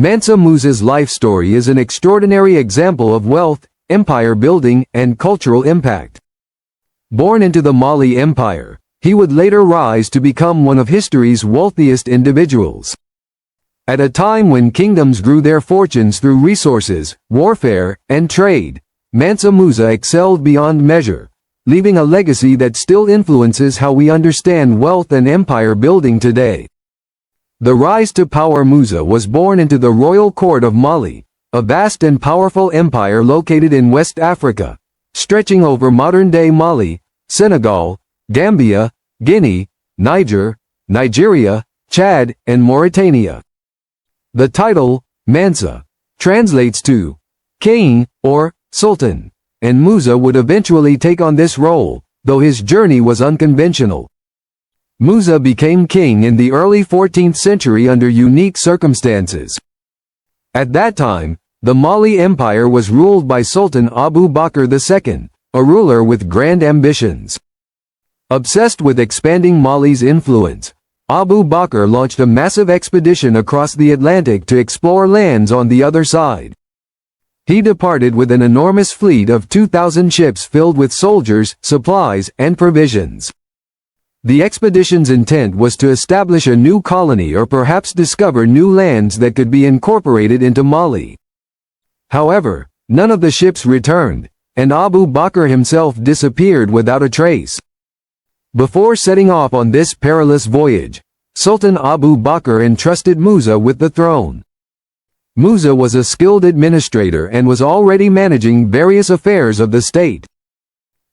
Mansa Musa's life story is an extraordinary example of wealth, empire building, and cultural impact. Born into the Mali Empire, he would later rise to become one of history's wealthiest individuals. At a time when kingdoms grew their fortunes through resources, warfare, and trade, Mansa Musa excelled beyond measure, leaving a legacy that still influences how we understand wealth and empire building today. The rise to power. Musa was born into the royal court of Mali, a vast and powerful empire located in West Africa, stretching over modern-day Mali, Senegal, Gambia, Guinea, Niger, Nigeria, Chad, and Mauritania. The title, Mansa, translates to king or sultan, and Musa would eventually take on this role, though his journey was unconventional. Musa became king in the early 14th century under unique circumstances. At that time, the Mali Empire was ruled by Sultan Abu Bakr II, a ruler with grand ambitions. Obsessed with expanding Mali's influence, Abu Bakr launched a massive expedition across the Atlantic to explore lands on the other side. He departed with an enormous fleet of 2,000 ships filled with soldiers, supplies, and provisions. The expedition's intent was to establish a new colony or perhaps discover new lands that could be incorporated into Mali. However, none of the ships returned, and Abu Bakr himself disappeared without a trace. Before setting off on this perilous voyage, Sultan Abu Bakr entrusted Musa with the throne. Musa was a skilled administrator and was already managing various affairs of the state.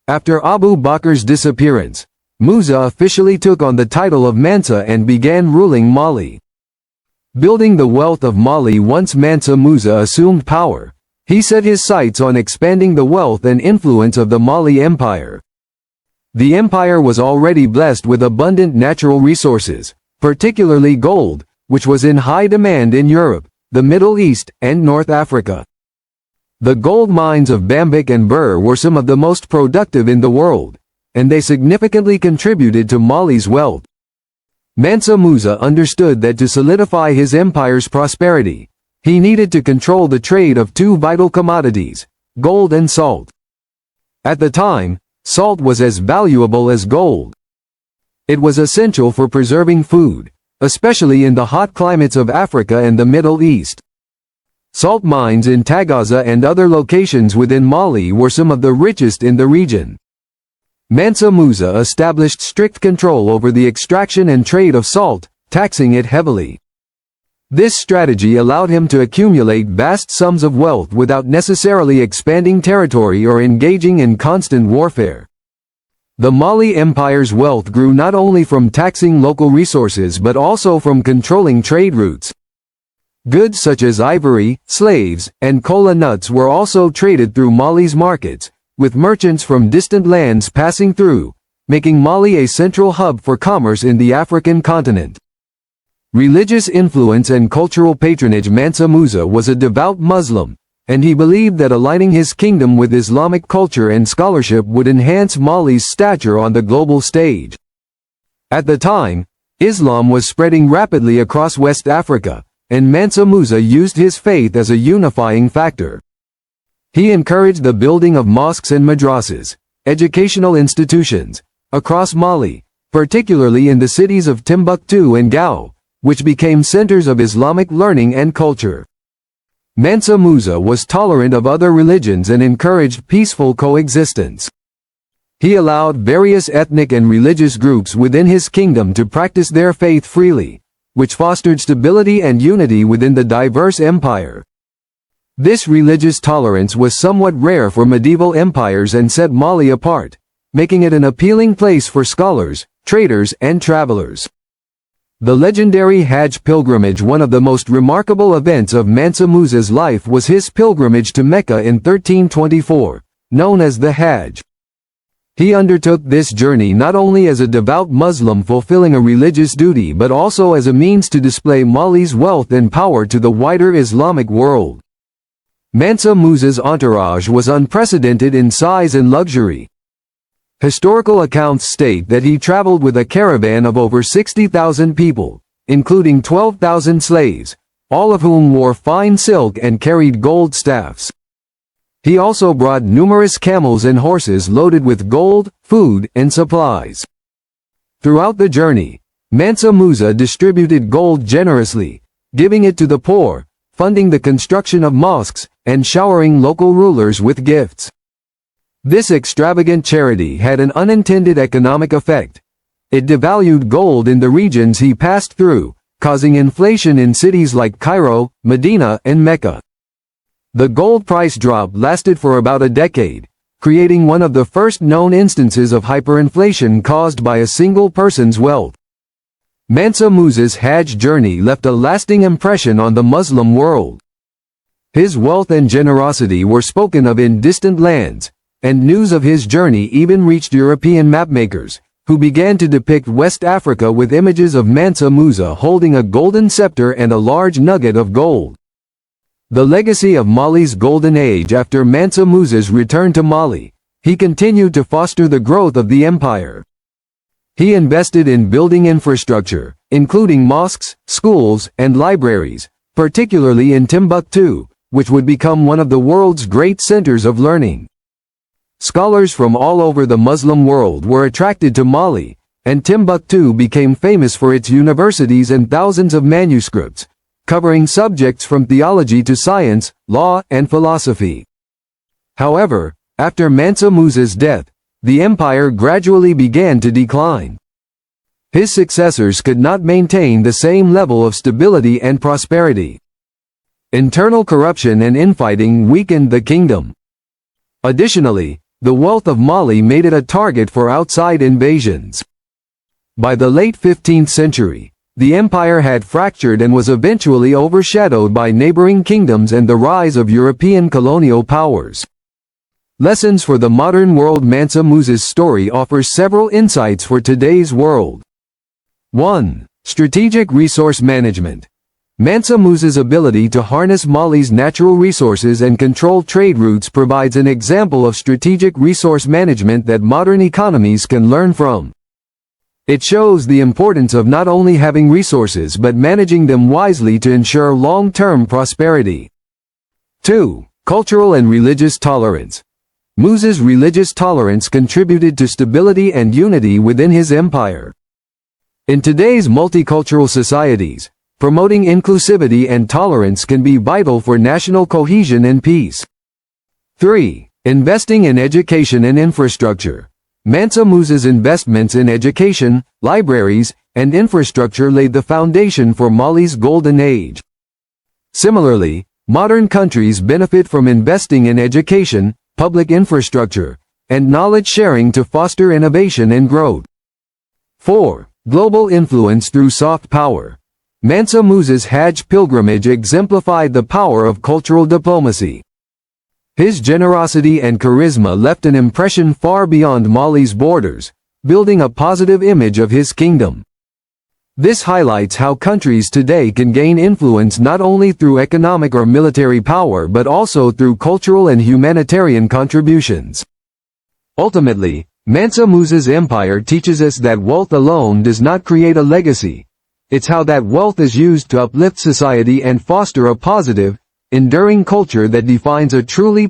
After Abu Bakr's disappearance, Musa officially took on the title of Mansa and began ruling Mali. Building the wealth of Mali. Once Mansa Musa assumed power, he set his sights on expanding the wealth and influence of the Mali Empire. The empire was already blessed with abundant natural resources, particularly gold, which was in high demand in Europe, the Middle East, and North Africa. The gold mines of Bambilor and Bur were some of the most productive in the world, and they significantly contributed to Mali's wealth. Mansa Musa understood that to solidify his empire's prosperity, he needed to control the trade of two vital commodities, gold and salt. At the time, salt was as valuable as gold. It was essential for preserving food, especially in the hot climates of Africa and the Middle East. Salt mines in Tagaza and other locations within Mali were some of the richest in the region. Mansa Musa established strict control over the extraction and trade of salt, taxing it heavily. This strategy allowed him to accumulate vast sums of wealth without necessarily expanding territory or engaging in constant warfare. The Mali Empire's wealth grew not only from taxing local resources but also from controlling trade routes. Goods such as ivory, slaves, and kola nuts were also traded through Mali's markets, with merchants from distant lands passing through, making Mali a central hub for commerce in the African continent. Religious influence and cultural patronage. Mansa Musa was a devout Muslim, and he believed that aligning his kingdom with Islamic culture and scholarship would enhance Mali's stature on the global stage. At the time, Islam was spreading rapidly across West Africa, and Mansa Musa used his faith as a unifying factor. He encouraged the building of mosques and madrasas, educational institutions, across Mali, particularly in the cities of Timbuktu and Gao, which became centers of Islamic learning and culture. Mansa Musa was tolerant of other religions and encouraged peaceful coexistence. He allowed various ethnic and religious groups within his kingdom to practice their faith freely, which fostered stability and unity within the diverse empire. This religious tolerance was somewhat rare for medieval empires and set Mali apart, making it an appealing place for scholars, traders, and travelers. The legendary Hajj pilgrimage. One of the most remarkable events of Mansa Musa's life was his pilgrimage to Mecca in 1324, known as the Hajj. He undertook this journey not only as a devout Muslim fulfilling a religious duty but also as a means to display Mali's wealth and power to the wider Islamic world. Mansa Musa's entourage was unprecedented in size and luxury. Historical accounts state that he traveled with a caravan of over 60,000 people, including 12,000 slaves, all of whom wore fine silk and carried gold staffs. He also brought numerous camels and horses loaded with gold, food, and supplies. Throughout the journey, Mansa Musa distributed gold generously, giving it to the poor, funding the construction of mosques, and showering local rulers with gifts. This extravagant charity had an unintended economic effect. It devalued gold in the regions he passed through, causing inflation in cities like Cairo, Medina, and Mecca. The gold price drop lasted for about a decade, creating one of the first known instances of hyperinflation caused by a single person's wealth. Mansa Musa's Hajj journey left a lasting impression on the Muslim world. His wealth and generosity were spoken of in distant lands, and news of his journey even reached European mapmakers, who began to depict West Africa with images of Mansa Musa holding a golden scepter and a large nugget of gold. The legacy of Mali's golden age. After Mansa Musa's return to Mali, he continued to foster the growth of the empire. He invested in building infrastructure, including mosques, schools, and libraries, particularly in Timbuktu, which would become one of the world's great centers of learning. Scholars from all over the Muslim world were attracted to Mali, and Timbuktu became famous for its universities and thousands of manuscripts, covering subjects from theology to science, law, and philosophy. However, after Mansa Musa's death, the empire gradually began to decline. His successors could not maintain the same level of stability and prosperity. Internal corruption and infighting weakened the kingdom. Additionally, the wealth of Mali made it a target for outside invasions. By the late 15th century, the empire had fractured and was eventually overshadowed by neighboring kingdoms and the rise of European colonial powers. Lessons for the modern world. Mansa Musa's story offers several insights for today's world. 1. Strategic resource management. Mansa Musa's ability to harness Mali's natural resources and control trade routes provides an example of strategic resource management that modern economies can learn from. It shows the importance of not only having resources but managing them wisely to ensure long-term prosperity. 2. Cultural and religious tolerance. Musa's religious tolerance contributed to stability and unity within his empire. In today's multicultural societies, promoting inclusivity and tolerance can be vital for national cohesion and peace. 3. Investing in education and infrastructure. Mansa Musa's investments in education, libraries, and infrastructure laid the foundation for Mali's golden age. Similarly, modern countries benefit from investing in education, public infrastructure, and knowledge sharing to foster innovation and growth. 4. Global influence through soft power. Mansa Musa's Hajj pilgrimage exemplified the power of cultural diplomacy. His generosity and charisma left an impression far beyond Mali's borders, building a positive image of his kingdom. This highlights how countries today can gain influence not only through economic or military power but also through cultural and humanitarian contributions. Ultimately, Mansa Musa's empire teaches us that wealth alone does not create a legacy. It's how that wealth is used to uplift society and foster a positive, enduring culture that defines a truly